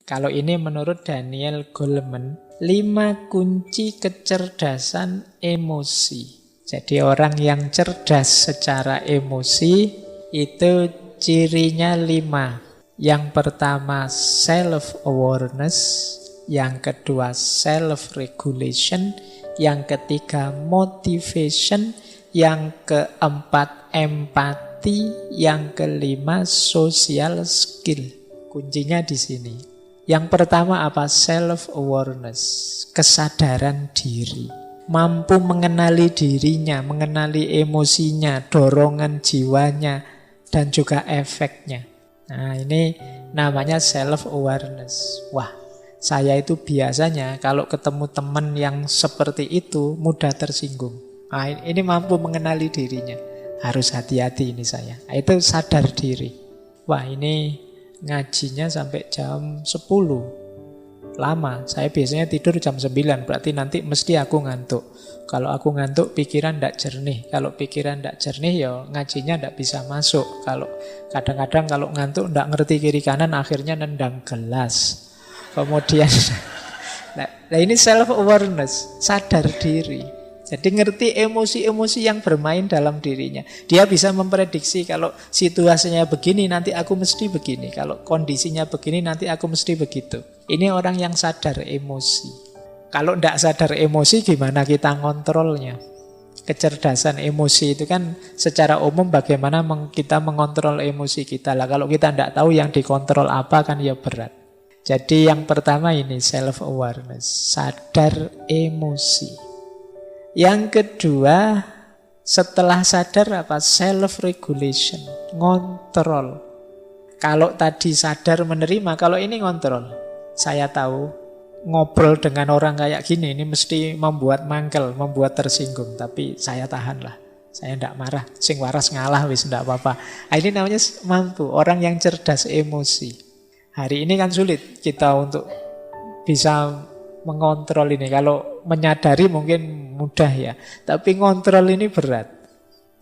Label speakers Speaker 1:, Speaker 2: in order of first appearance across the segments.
Speaker 1: Kalau ini menurut Daniel Goleman, 5 kunci kecerdasan emosi. Jadi orang yang cerdas secara emosi itu cirinya 5. Yang pertama self-awareness, yang kedua self-regulation, yang ketiga motivation, yang keempat empati, yang kelima social skill. Kuncinya di sini. Yang pertama apa? Self-awareness, kesadaran diri. Mampu mengenali dirinya, mengenali emosinya, dorongan jiwanya, dan juga efeknya. Nah, ini namanya self-awareness. Wah, saya itu biasanya kalau ketemu teman yang seperti itu mudah tersinggung. Nah, ini mampu mengenali dirinya. Harus hati-hati ini saya. Nah, itu sadar diri. Wah, ini ngajinya sampai jam 10. Lama, saya biasanya tidur jam 9, berarti nanti mesti aku ngantuk. Kalau aku ngantuk, pikiran tidak jernih. Kalau pikiran tidak jernih, ya ngajinya tidak bisa masuk. Kalau kadang-kadang kalau ngantuk tidak ngerti kiri kanan, akhirnya nendang gelas. Kemudian, nah ini self-awareness, sadar diri. Jadi ngerti emosi-emosi yang bermain dalam dirinya. Dia bisa memprediksi kalau situasinya begini, nanti aku mesti begini. Kalau kondisinya begini, nanti aku mesti begitu. Ini orang yang sadar emosi. Kalau tidak sadar emosi, gimana kita ngontrolnya? Kecerdasan emosi itu kan secara umum bagaimana kita mengontrol emosi kita. Lah kalau kita tidak tahu yang dikontrol apa kan ya berat. Jadi yang pertama ini self-awareness, sadar emosi. Yang kedua, setelah sadar apa? Self-regulation, ngontrol. Kalau tadi sadar menerima, kalau ini ngontrol. Saya tahu ngobrol dengan orang kayak gini ini mesti membuat mangkel, membuat tersinggung. Tapi saya tahanlah, saya tidak marah. Sing waras ngalah wis tidak apa-apa. Nah, ini namanya mampu, orang yang cerdas emosi. Hari ini kan sulit kita untuk bisa mengontrol ini. Kalau menyadari mungkin mudah ya, tapi ngontrol ini berat.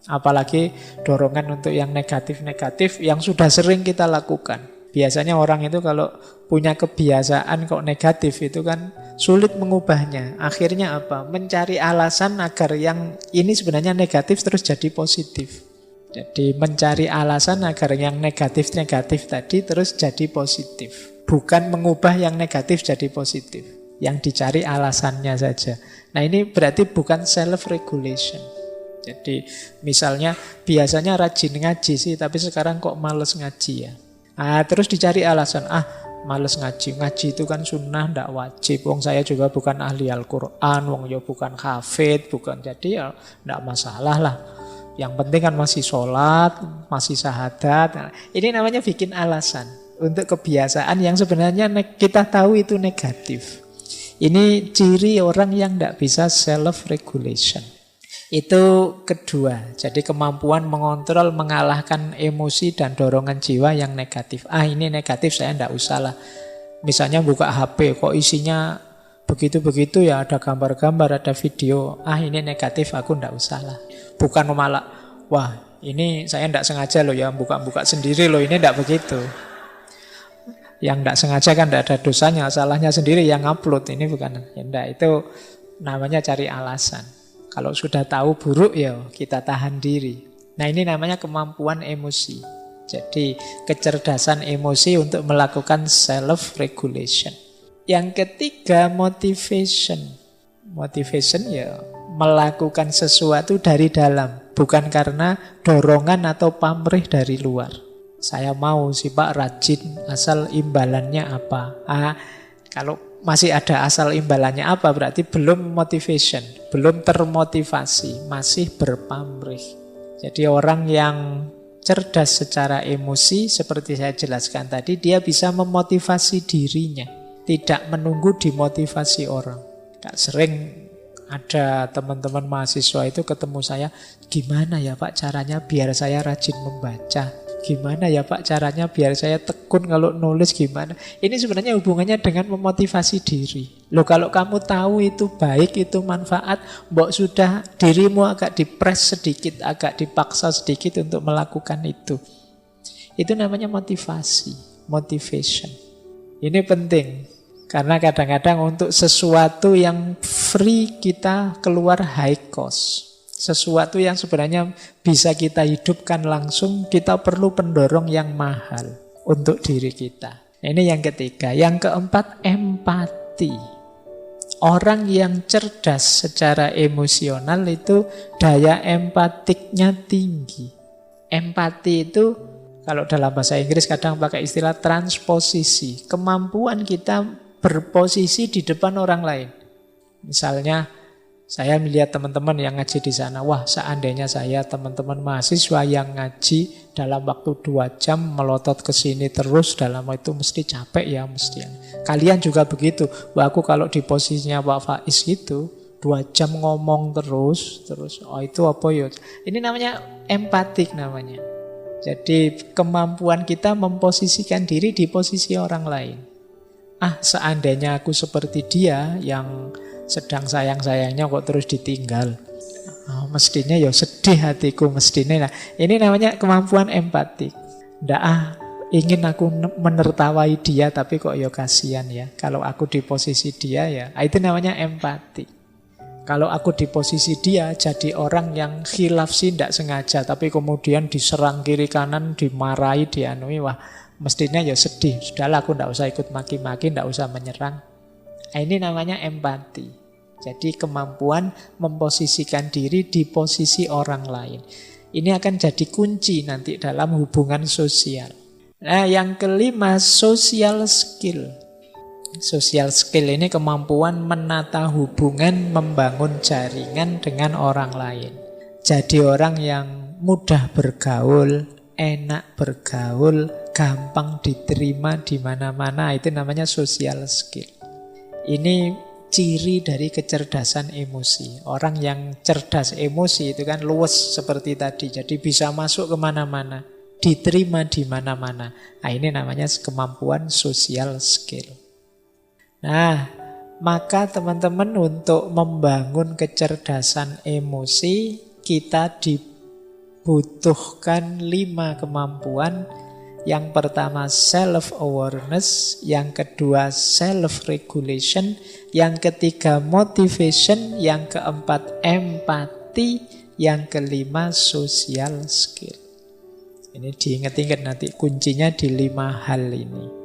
Speaker 1: Apalagi dorongan untuk yang negatif-negatif yang sudah sering kita lakukan. Biasanya orang itu kalau punya kebiasaan kok negatif itu kan sulit mengubahnya. Akhirnya apa? Mencari alasan agar yang ini sebenarnya negatif terus jadi positif. Jadi mencari alasan agar yang negatif-negatif tadi terus jadi positif. Bukan mengubah yang negatif jadi positif. Yang dicari alasannya saja. Nah ini berarti bukan self-regulation. Jadi misalnya biasanya rajin ngaji sih, tapi sekarang kok males ngaji ya. Terus dicari alasan, males ngaji. Ngaji itu kan sunnah, tidak wajib. Wong saya juga bukan ahli Al-Quran, wong ya bukan hafid, bukan. Jadi ya tidak masalah lah. Yang penting kan masih sholat, masih syahadat. Nah, ini namanya bikin alasan untuk kebiasaan yang sebenarnya kita tahu itu negatif. Ini ciri orang yang tidak bisa self-regulation. Itu kedua. Jadi kemampuan mengontrol, mengalahkan emosi dan dorongan jiwa yang negatif. Ini negatif, saya tidak usah lah. Misalnya buka HP, kok isinya begitu-begitu ya, ada gambar-gambar, ada video. Ini negatif, aku tidak usah lah. Bukan malah, wah ini saya tidak sengaja loh ya, buka-buka sendiri loh, ini tidak begitu. Yang tidak sengaja kan tidak ada dosanya, salahnya sendiri yang upload. Ini bukan, ya enggak, itu namanya cari alasan. Kalau sudah tahu buruk ya kita tahan diri. Nah ini namanya kemampuan emosi. Jadi kecerdasan emosi untuk melakukan self-regulation. Yang ketiga motivation. Motivation ya melakukan sesuatu dari dalam. Bukan karena dorongan atau pamrih dari luar. Saya mau sih Pak rajin, asal imbalannya apa? Kalau masih ada asal imbalannya apa, berarti belum motivation, belum termotivasi, masih berpamrih. Jadi orang yang cerdas secara emosi, seperti saya jelaskan tadi, dia bisa memotivasi dirinya, tidak menunggu dimotivasi orang. Tak sering ada teman-teman mahasiswa itu ketemu saya, gimana ya Pak caranya biar saya rajin membaca? Gimana ya Pak caranya biar saya tekun kalau nulis gimana? Ini sebenarnya hubungannya dengan memotivasi diri. Loh kalau kamu tahu itu baik, itu manfaat, mbok sudah dirimu agak dipres sedikit, agak dipaksa sedikit untuk melakukan itu. Itu namanya motivasi, motivation. Ini penting. Karena kadang-kadang untuk sesuatu yang free kita keluar high cost. Sesuatu yang sebenarnya bisa kita hidupkan langsung, kita perlu pendorong yang mahal untuk diri kita. Ini yang ketiga. Yang keempat, empati. Orang yang cerdas secara emosional itu daya empatiknya tinggi. Empati itu kalau dalam bahasa Inggris kadang pakai istilah transposisi. Kemampuan kita berposisi di depan orang lain. Misalnya saya melihat teman-teman yang ngaji di sana. Wah, seandainya saya teman-teman mahasiswa yang ngaji dalam waktu 2 jam melotot ke sini terus, dalam itu mesti capek ya mesti. Kalian juga begitu. Wah, aku kalau di posisinya Pak Faiz gitu 2 jam ngomong terus, oh itu apa ya? Ini namanya empatik namanya. Jadi kemampuan kita memposisikan diri di posisi orang lain. Seandainya aku seperti dia yang sedang sayang-sayangnya kok terus ditinggal. Mestinya ya sedih hatiku mestinya. Nah, ini namanya kemampuan empatik. Nggak ingin aku menertawai dia tapi kok ya kasihan ya. Kalau aku di posisi dia ya, itu namanya empati. Kalau aku di posisi dia jadi orang yang khilaf sih tidak sengaja, tapi kemudian diserang kiri kanan, dimarahi, dianui, wah mestinya ya sedih. Sudahlah aku tidak usah ikut maki-maki, tidak usah menyerang. Ini namanya empati. Jadi kemampuan memposisikan diri di posisi orang lain. Ini akan jadi kunci nanti dalam hubungan sosial. Nah, yang kelima, social skill. Social skill ini kemampuan menata hubungan, membangun jaringan dengan orang lain. Jadi orang yang mudah bergaul, enak bergaul, gampang diterima di mana-mana, itu namanya social skill. Ini ciri dari kecerdasan emosi. Orang yang cerdas emosi itu kan luwes seperti tadi, jadi bisa masuk kemana-mana, diterima di mana-mana. Nah, ini namanya kemampuan social skill. Nah, maka teman-teman untuk membangun kecerdasan emosi, kita dibutuhkan 5 kemampuan. Yang pertama self-awareness, yang kedua self-regulation, yang ketiga motivation, yang keempat empati, yang kelima social skill. Ini diingat-ingat nanti kuncinya di 5 hal ini.